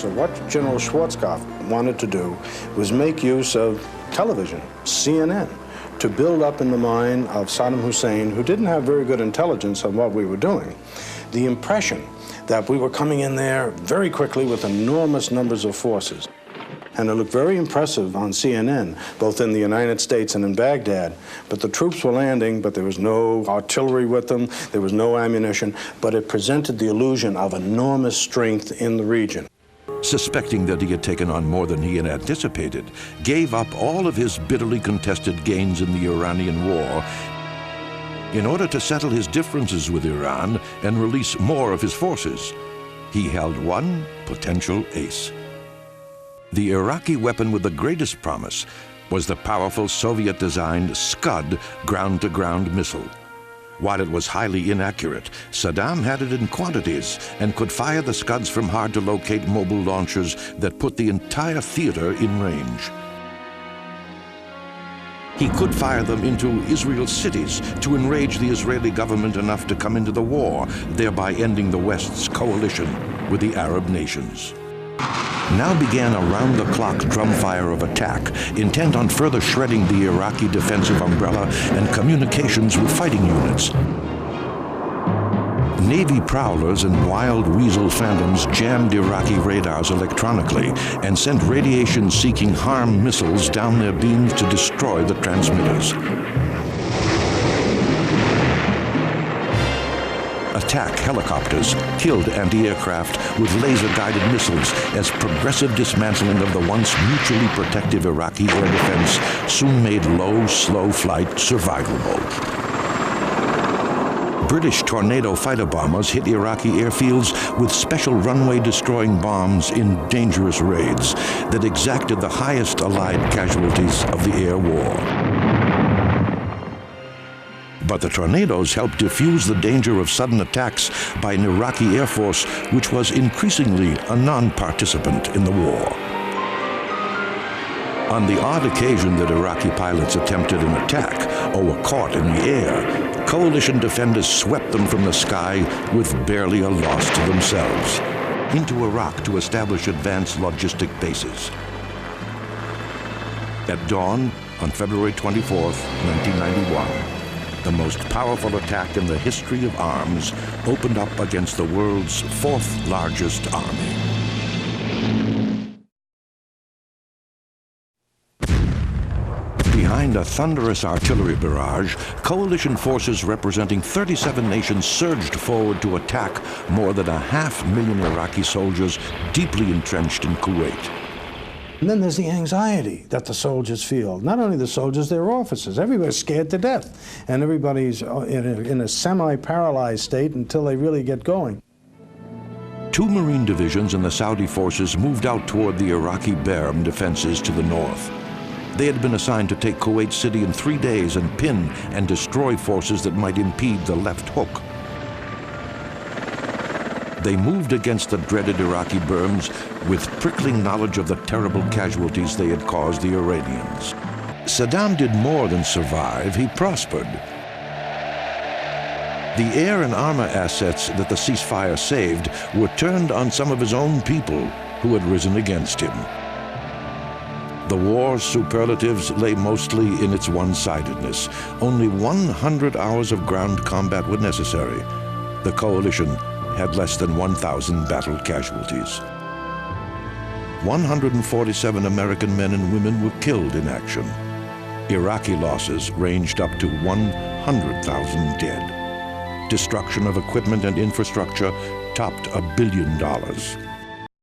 So what General Schwarzkopf wanted to do was make use of television, CNN, to build up in the mind of Saddam Hussein, who didn't have very good intelligence on what we were doing, the impression that we were coming in there very quickly with enormous numbers of forces. And it looked very impressive on CNN, both in the United States and in Baghdad. But the troops were landing, but there was no artillery with them, there was no ammunition, but it presented the illusion of enormous strength in the region. Suspecting that he had taken on more than he had anticipated, gave up all of his bitterly contested gains in the Iranian war in order to settle his differences with Iran and release more of his forces. He held one potential ace. The Iraqi weapon with the greatest promise was the powerful Soviet-designed Scud ground-to-ground missile. While it was highly inaccurate, Saddam had it in quantities and could fire the Scuds from hard-to-locate mobile launchers that put the entire theater in range. He could fire them into Israel's cities to enrage the Israeli government enough to come into the war, thereby ending the West's coalition with the Arab nations. Now began a round-the-clock drumfire of attack, intent on further shredding the Iraqi defensive umbrella and communications with fighting units. Navy prowlers and wild weasel phantoms jammed Iraqi radars electronically and sent radiation-seeking harm missiles down their beams to destroy the transmitters. Attack helicopters killed anti-aircraft with laser-guided missiles as progressive dismantling of the once mutually protective Iraqi air defense soon made low, slow flight survivable. British Tornado fighter bombers hit Iraqi airfields with special runway-destroying bombs in dangerous raids that exacted the highest Allied casualties of the air war. But the tornadoes helped diffuse the danger of sudden attacks by an Iraqi Air Force which was increasingly a non-participant in the war. On the odd occasion that Iraqi pilots attempted an attack or were caught in the air, coalition defenders swept them from the sky with barely a loss to themselves, into Iraq to establish advanced logistic bases. At dawn on February 24th, 1991, the most powerful attack in the history of arms opened up against the world's fourth largest army. Behind a thunderous artillery barrage, coalition forces representing 37 nations surged forward to attack more than 500,000 Iraqi soldiers deeply entrenched in Kuwait. And then there's the anxiety that the soldiers feel. Not only the soldiers, their officers. Everybody's scared to death. And everybody's in a semi-paralyzed state until they really get going. 2 Marine divisions and the Saudi forces moved out toward the Iraqi Barm defenses to the north. They had been assigned to take Kuwait City in 3 days and pin and destroy forces that might impede the left hook. They moved against the dreaded Iraqi berms with prickling knowledge of the terrible casualties they had caused the Iranians. Saddam did more than survive, he prospered. The air and armor assets that the ceasefire saved were turned on some of his own people who had risen against him. The war's superlatives lay mostly in its one-sidedness. Only 100 hours of ground combat were necessary. The coalition had less than 1,000 battle casualties. 147 American men and women were killed in action. Iraqi losses ranged up to 100,000 dead. Destruction of equipment and infrastructure topped $1 billion.